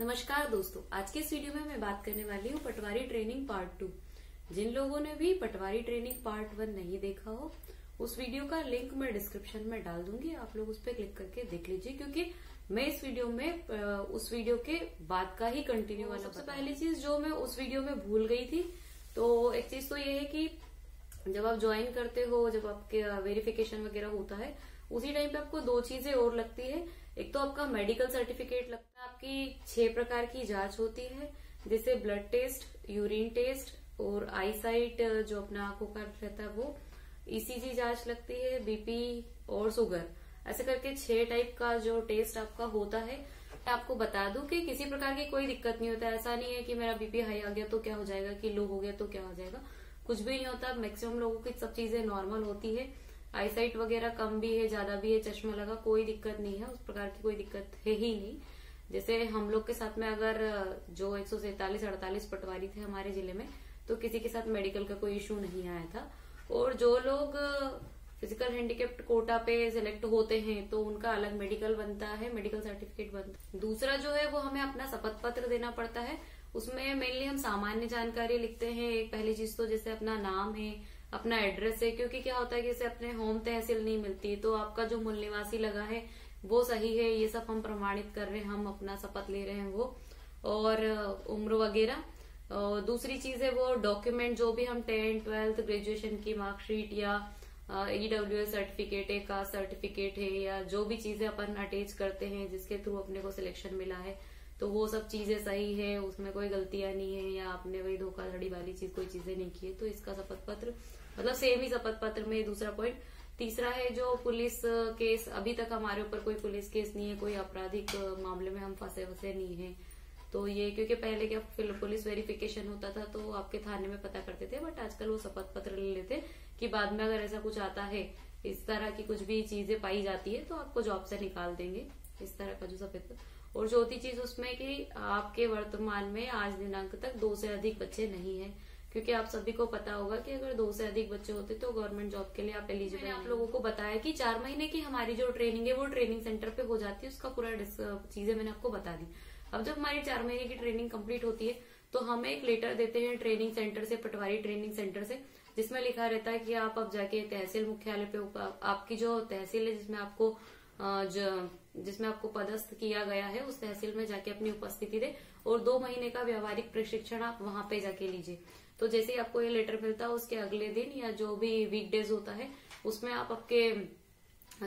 नमस्कार दोस्तों, आज के इस वीडियो में मैं बात करने वाली हूँ पटवारी ट्रेनिंग पार्ट 2। जिन लोगों ने भी पटवारी ट्रेनिंग पार्ट 1 नहीं देखा हो, उस वीडियो का लिंक मैं डिस्क्रिप्शन में डाल दूंगी। आप लोग उस पर क्लिक करके देख लीजिए, क्योंकि मैं इस वीडियो में उस वीडियो के बाद का ही कंटिन्यू वाला। सबसे पहली चीज जो मैं उस वीडियो में भूल गई थी, तो एक चीज तो ये है कि जब आप ज्वाइन करते हो, जब आपके वेरिफिकेशन वगैरह होता है, उसी टाइम पे आपको दो चीजें और लगती है। एक तो आपका मेडिकल सर्टिफिकेट लगता है। आपकी 6 प्रकार की जांच होती है, जैसे ब्लड टेस्ट, यूरिन टेस्ट और आई साइट जो अपना आंखों का रहता है वो, ईसीजी जांच लगती है, बीपी और शुगर। ऐसे करके 6 टाइप का जो टेस्ट आपका होता है। आपको बता दूं कि किसी प्रकार की कोई दिक्कत नहीं होता। ऐसा नहीं है कि मेरा बीपी हाई आ गया तो क्या हो जाएगा, कि लो हो गया तो क्या हो जाएगा, कुछ भी नहीं होता। मैक्सिमम लोगों की सब चीजें नॉर्मल होती है। आईसाइट वगैरह कम भी है, ज्यादा भी है, चश्मा लगा, कोई दिक्कत नहीं है, उस प्रकार की कोई दिक्कत है ही नहीं। जैसे हम लोग के साथ में अगर जो 147-48 पटवारी थे हमारे जिले में, तो किसी के साथ मेडिकल का कोई इश्यू नहीं आया था। और जो लोग फिजिकल हैंडीकैप्ड कोटा पे सिलेक्ट होते हैं तो उनका अलग मेडिकल बनता है, मेडिकल सर्टिफिकेट बनता है। दूसरा जो है वो हमें अपना शपथ पत्र देना पड़ता है। उसमें मेनली हम सामान्य जानकारी लिखते हैं। एक पहली चीज तो जैसे अपना नाम है, अपना एड्रेस है, क्योंकि क्या होता है कि जैसे अपने होम तहसील नहीं मिलती, तो आपका जो मूल निवासी लगा है वो सही है, ये सब हम प्रमाणित कर रहे हैं, हम अपना शपथ ले रहे हैं वो, और उम्र वगैरह। और दूसरी चीज है वो डॉक्यूमेंट, जो भी हम 10th, 12th, ग्रेजुएशन की मार्कशीट या EWS सर्टिफिकेट है, कास्ट सर्टिफिकेट है, या जो भी चीजें अपन अटैच करते हैं जिसके थ्रू अपने को सिलेक्शन मिला है, तो वो सब चीजें सही है, उसमें कोई गलतियां नहीं है, या आपने वही धोखाधड़ी वाली चीज कोई चीजें नहीं की है, तो इसका शपथ पत्र मतलब सेम ही शपथ पत्र में। दूसरा पॉइंट। तीसरा है जो पुलिस केस, अभी तक हमारे ऊपर कोई पुलिस केस नहीं है, कोई आपराधिक मामले में हम फंसे नहीं है। तो ये क्योंकि पहले क्या पुलिस वेरिफिकेशन होता था तो आपके थाने में पता करते थे, बट आजकल वो शपथ पत्र ले लेते कि बाद में अगर ऐसा कुछ आता है, इस तरह की कुछ भी चीजें पाई जाती है, तो आपको जॉब से निकाल देंगे, इस तरह का जो शपथ। और चौथी चीज उसमें कि आपके वर्तमान में आज दिनांक तक 2 से अधिक बच्चे नहीं है, क्योंकि आप सभी को पता होगा कि अगर 2 से अधिक बच्चे होते तो गवर्नमेंट जॉब के लिए आप एलिजिबल। मैंने आप लोगों को बताया कि 4 महीने की हमारी जो ट्रेनिंग है वो ट्रेनिंग सेंटर पे हो जाती है, उसका पूरा चीजें मैंने आपको बता दी। अब जब हमारी 4 महीने की ट्रेनिंग कंप्लीट होती है तो हमें एक लेटर देते हैं ट्रेनिंग सेंटर से, पटवारी ट्रेनिंग सेंटर से, जिसमें लिखा रहता है कि आप अब जाके तहसील मुख्यालय पे, आपकी जो तहसील है जिसमें आपको पदस्थ किया गया है, उस तहसील में जाके अपनी उपस्थिति दे, और 2 महीने का व्यावहारिक प्रशिक्षण आप वहां पे जाके लीजिए। तो जैसे ही आपको ये लेटर मिलता है, उसके अगले दिन या जो भी वीकडेज होता है उसमें आप आपके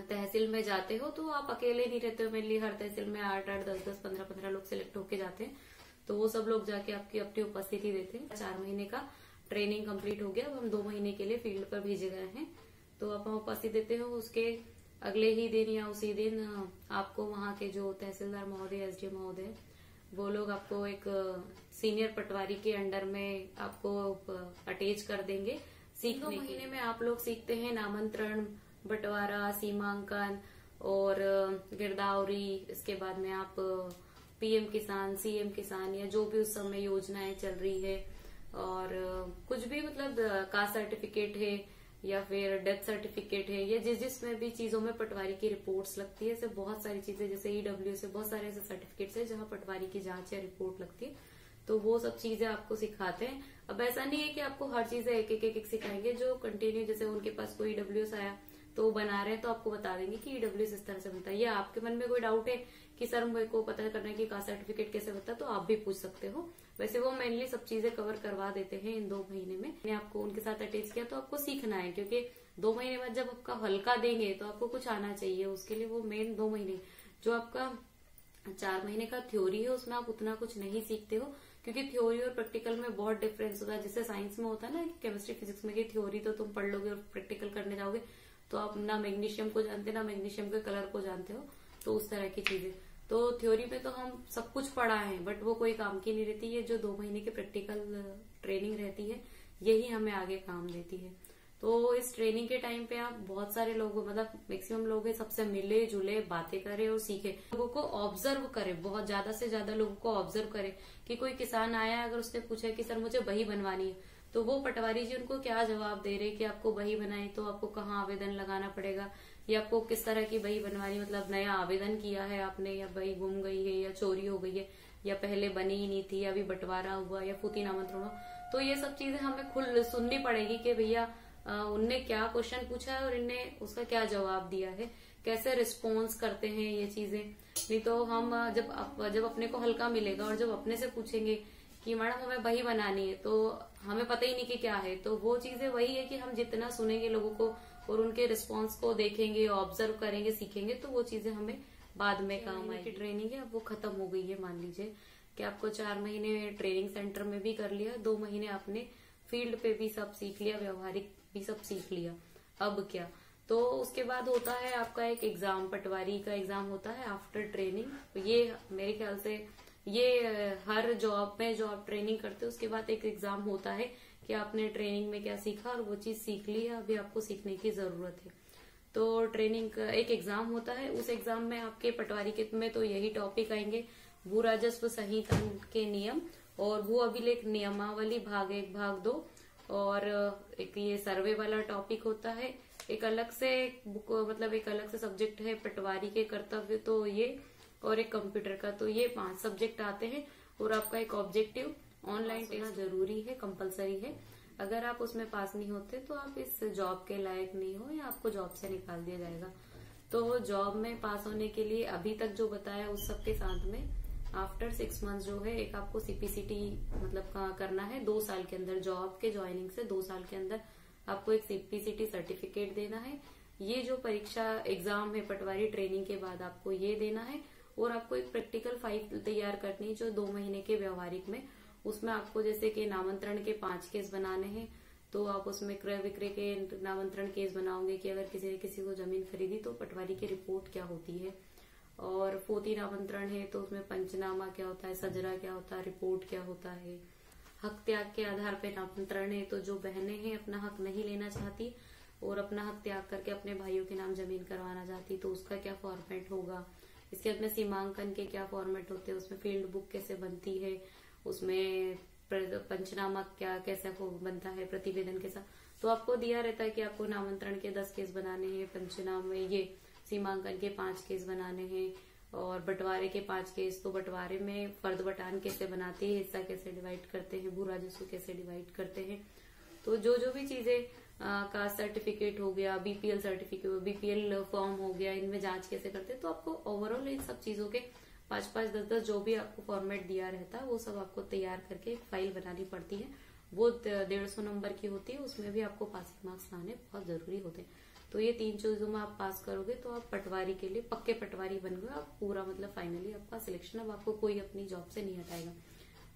तहसील में जाते हो। तो आप अकेले नहीं रहते हो, मेनली हर तहसील में 8-8, 10-10, 15-15 लोग सिलेक्ट होके जाते हैं, तो वो सब लोग जाके आपकी अपनी उपस्थिति देते हैं। 4 महीने का ट्रेनिंग कंप्लीट हो गया, अब हम 2 महीने के लिए फील्ड पर भेजे गए हैं, तो आप हम उपस्थित देते हो। उसके अगले ही दिन या उसी दिन आपको वहां के जो तहसीलदार महोदय, SDM महोदय, वो लोग आपको एक सीनियर पटवारी के अंडर में आपको अटैच कर देंगे सीखने। 2 महीने में आप लोग सीखते हैं नामांतरण, बंटवारा, सीमांकन और गिरदावरी। इसके बाद में आप PM किसान, CM किसान, या जो भी उस समय योजनाएं चल रही है, और कुछ भी मतलब कास्ट सर्टिफिकेट है या फिर डेथ सर्टिफिकेट है, या जिसमें भी चीजों में पटवारी की रिपोर्ट्स लगती है। ऐसे बहुत सारी चीजें, जैसे EWS से बहुत सारे ऐसे सर्टिफिकेट्स है जहां पटवारी की जांच या रिपोर्ट लगती है, तो वो सब चीजें आपको सिखाते हैं। अब ऐसा नहीं है कि आपको हर चीजें एक एक सिखाएंगे, जो कंटिन्यू, जैसे उनके पास कोई EWS आया तो वो बना रहे हैं तो आपको बता देंगे कि EWS इस तरह से बनता है। या आपके मन में कोई डाउट है कि सर मेरे को पता करना है कि कास्ट सर्टिफिकेट कैसे बनता है, तो आप भी पूछ सकते हो। वैसे वो मेनली सब चीजें कवर करवा देते हैं इन 2 महीने में। मैंने आपको उनके साथ अटैच किया, तो आपको सीखना है, क्योंकि 2 महीने बाद जब आपका हल्का देंगे तो आपको कुछ आना चाहिए। उसके लिए वो मेन 2 महीने, जो आपका 4 महीने का थ्योरी है, उसमें आप उतना कुछ नहीं सीखते हो, क्योंकि थ्योरी और प्रैक्टिकल में बहुत डिफरेंस होता है। जैसे साइंस में होता है ना, केमिस्ट्री फिजिक्स में, कि थ्योरी तो तुम पढ़ लोगे और प्रैक्टिकल करने जाओगे तो आप ना मैग्नीशियम को जानते, ना मैग्नीशियम के कलर को जानते हो, तो उस तरह की चीजें। तो थ्योरी में तो हम सब कुछ पढ़ा है, बट वो कोई काम की नहीं रहती है। जो 2 महीने की प्रैक्टिकल ट्रेनिंग रहती है, यही हमें आगे काम देती है। तो इस ट्रेनिंग के टाइम पे आप बहुत सारे लोगों, मतलब मैक्सिमम लोग हैं, सबसे मिले जुले, बातें करें और सीखे, लोगों को ऑब्जर्व करें, बहुत ज्यादा से ज्यादा लोगों को ऑब्जर्व करें। कि कोई किसान आया, अगर उसने पूछा कि सर मुझे बही बनवानी है, तो वो पटवारी जी उनको क्या जवाब दे रहे कि आपको बही बनाई तो आपको कहाँ आवेदन लगाना पड़ेगा, या आपको किस तरह की बही बनवानी, मतलब नया आवेदन किया है आपने, या बही गुम गई है या चोरी हो गई है, या पहले बनी ही नहीं थी, अभी बंटवारा हुआ या फूती नामांतरण हुआ, तो ये सब चीजें हमें खुद सुननी पड़ेगी कि भैया उनने क्या क्वेश्चन पूछा है और इनने उसका क्या जवाब दिया है, कैसे रिस्पॉन्स करते हैं ये चीजें। नहीं तो हम जब अपने को हल्का मिलेगा और जब अपने से पूछेंगे कि मैडम हमें वही बनानी है, तो हमें पता ही नहीं कि क्या है, तो वो चीजें वही है कि हम जितना सुनेंगे लोगों को और उनके रिस्पॉन्स को देखेंगे, ऑब्जर्व करेंगे, सीखेंगे, तो वो चीजें हमें बाद में काम आएगी। ट्रेनिंग है अब वो खत्म हो गई है, मान लीजिए कि आपको 4 महीने ट्रेनिंग सेंटर में भी कर लिया, 2 महीने आपने फील्ड पे भी सब सीख लिया, व्यवहारिक भी सब सीख लिया, अब क्या? तो उसके बाद होता है आपका एक एग्जाम, पटवारी का एग्जाम होता है आफ्टर ट्रेनिंग। तो ये मेरे ख्याल से ये हर जॉब में जो आप ट्रेनिंग करते हो उसके बाद एक एग्जाम होता है कि आपने ट्रेनिंग में क्या सीखा और वो चीज सीख ली है, अभी आपको सीखने की जरूरत है। तो ट्रेनिंग का एक एग्जाम होता है, उस एग्जाम में आपके पटवारी के में तो यही टॉपिक आएंगे, भू राजस्व संहिता के नियम और भू अभिलेख नियमावली भाग 1 भाग 2, और एक ये सर्वे वाला टॉपिक होता है। एक अलग से बुक, मतलब एक अलग से सब्जेक्ट है पटवारी के कर्तव्य, तो ये, और एक कंप्यूटर का, तो ये 5 सब्जेक्ट आते हैं। और आपका एक ऑब्जेक्टिव ऑनलाइन टेस्ट जरूरी है, कंपलसरी है। अगर आप उसमें पास नहीं होते तो आप इस जॉब के लायक नहीं हो या आपको जॉब से निकाल दिया जाएगा। तो जॉब में पास होने के लिए अभी तक जो बताया उस सब के साथ में आफ्टर 6 मंथ जो है एक आपको सीपीसीटी मतलब करना है 2 साल के अंदर, जॉब के ज्वाइनिंग से 2 साल के अंदर आपको एक सीपीसीटी सर्टिफिकेट देना है। ये जो परीक्षा एग्जाम है पटवारी ट्रेनिंग के बाद आपको ये देना है, और आपको एक प्रैक्टिकल फाइल तैयार करनी है जो 2 महीने के व्यवहारिक में, उसमें आपको जैसे कि नामांतरण के 5 केस बनाने हैं, तो आप उसमें क्रय विक्रय के नामांतरण केस बनाओगे कि अगर किसी ने किसी को जमीन खरीदी तो पटवारी की रिपोर्ट क्या होती है, और फोती नामांतरण है तो उसमें पंचनामा क्या होता है, सजरा क्या होता है, रिपोर्ट क्या होता है। हक त्याग के आधार पर नामांतरण है तो जो बहनें हैं अपना हक नहीं लेना चाहती और अपना हक त्याग करके अपने भाइयों के नाम जमीन करवाना चाहती, तो उसका क्या फॉर्मेट होगा। इसके बाद में सीमांकन के क्या फॉर्मेट होते हैं, उसमें फील्ड बुक कैसे बनती है, उसमें पंचनामा क्या कैसे बनता है प्रतिवेदन के साथ। तो आपको दिया रहता है कि आपको नामांतरण के 10 केस बनाने हैं, पंचनामा ये सीमांकन के 5 केस बनाने हैं, और बंटवारे के 5 केस। तो बंटवारे में फर्द बटान कैसे बनाते हैं, हिस्सा कैसे डिवाइड करते हैं, भू राजस्व कैसे डिवाइड करते हैं। तो जो भी चीजें कास्ट सर्टिफिकेट हो गया, बीपीएल सर्टिफिकेट, बीपीएल फॉर्म हो गया, इनमें जांच कैसे करते हैं, तो आपको ओवरऑल इन सब चीजों के 5-5, 10-10 जो भी आपको फॉर्मेट दिया रहता है वो सब आपको तैयार करके एक फाइल बनानी पड़ती है। वो 150 नंबर की होती है, उसमें भी आपको पासिंग मार्क्स लाने बहुत जरूरी होते हैं। तो ये 3 चीजों में आप पास करोगे तो आप पटवारी के लिए पक्के पटवारी बन गए, आप पूरा मतलब फाइनली आपका सिलेक्शन, अब आपको कोई अपनी जॉब से नहीं हटाएगा।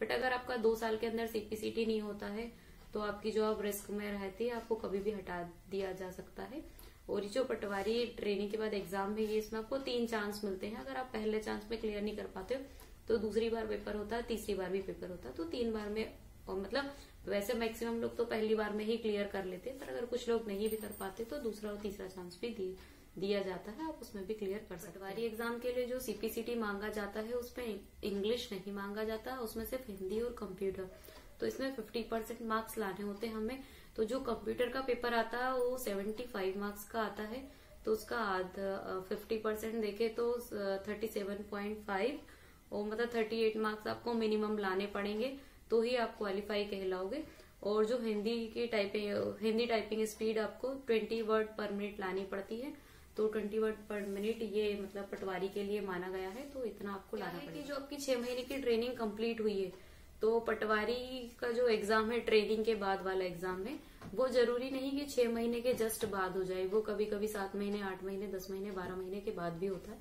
बट अगर आपका 2 साल के अंदर सीपीसीटी नहीं होता है तो आपकी जॉब रिस्क में रहती है, आपको कभी भी हटा दिया जा सकता है। और ये जो पटवारी ट्रेनिंग के बाद एग्जाम है, ये इसमें आपको 3 चांस मिलते हैं। अगर आप पहले चांस में क्लियर नहीं कर पाते हो तो दूसरी बार पेपर होता है, तीसरी बार भी पेपर होता है, तो 3 बार में, और मतलब वैसे मैक्सिमम लोग तो पहली बार में ही क्लियर कर लेते हैं, पर अगर कुछ लोग नहीं भी कर पाते तो दूसरा और तीसरा चांस भी दिया जाता है, आप उसमें भी क्लियर कर सकते हैं। पटवारी एग्जाम के लिए जो सीपीसीटी मांगा जाता है उसमें इंग्लिश नहीं मांगा जाता, उसमें सिर्फ हिंदी और कंप्यूटर। तो इसमें 50% मार्क्स लाने होते हैं हमें। तो जो कंप्यूटर का पेपर आता है वो 75 मार्क्स का आता है, तो उसका 50% देखे तो 37.5, और मतलब 38 मार्क्स आपको मिनिमम लाने पड़ेंगे तो ही आप क्वालिफाई कहलाओगे। और जो हिंदी टाइपिंग स्पीड आपको 20 वर्ड पर मिनट लानी पड़ती है, तो 20 वर्ड पर मिनट ये मतलब पटवारी के लिए माना गया है, तो इतना आपको लाना पड़ेगा। जो आपकी 6 महीने की ट्रेनिंग कंप्लीट हुई है, तो पटवारी का जो एग्जाम है ट्रेनिंग के बाद वाला एग्जाम है, वो जरूरी नहीं कि 6 महीने के जस्ट बाद हो जाए, वो कभी कभी 7 महीने, 8 महीने, 10 महीने, 12 महीने के बाद भी होता है।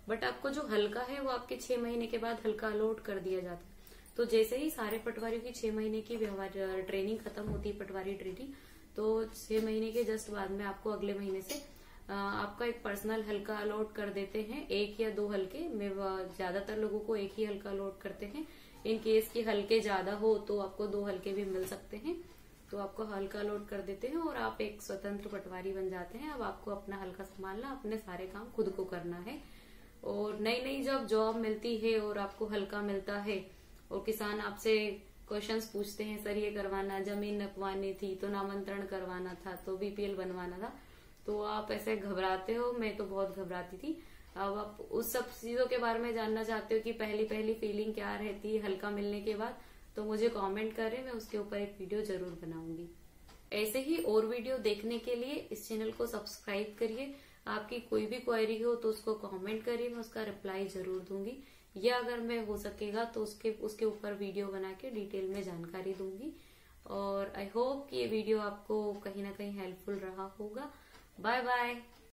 बट आपको जो हल्का है वो आपके 6 महीने के बाद हल्का अलॉट कर दिया जाता है। तो जैसे ही सारे पटवारियों की 6 महीने की व्यवहार ट्रेनिंग खत्म होती है, पटवारी ट्रेनिंग, तो 6 महीने के जस्ट बाद में आपको अगले महीने से आपका एक पर्सनल हल्का अलॉट कर देते हैं, 1 या 2 हल्के में, ज्यादातर लोगों को 1 ही हल्का अलॉट करते हैं। इन केस की हल्के ज्यादा हो तो आपको 2 हल्के भी मिल सकते हैं, तो आपको हल्का लोड कर देते हैं और आप एक स्वतंत्र पटवारी बन जाते हैं। अब आपको अपना हल्का संभालना, अपने सारे काम खुद को करना है। और नई जब जॉब मिलती है और आपको हल्का मिलता है और किसान आपसे क्वेश्चंस पूछते हैं, सर ये करवाना, जमीन नपवानी थी तो नामांतरण करवाना था, तो बीपीएल बनवाना था, तो आप ऐसे घबराते हो। मैं तो बहुत घबराती थी, अब आप उस सब चीजों के बारे में जानना चाहते हो कि पहली पहली फीलिंग क्या रहती है हल्का मिलने के बाद, तो मुझे कमेंट करें, मैं उसके ऊपर एक वीडियो जरूर बनाऊंगी। ऐसे ही और वीडियो देखने के लिए इस चैनल को सब्सक्राइब करिए। आपकी कोई भी क्वेरी हो तो उसको कमेंट करिए, मैं उसका रिप्लाई जरूर दूंगी, या अगर मैं हो सकेगा तो उसके ऊपर वीडियो बना के डिटेल में जानकारी दूंगी। और आई होप कि ये वीडियो आपको कहीं ना कहीं हेल्पफुल रहा होगा। Bye bye.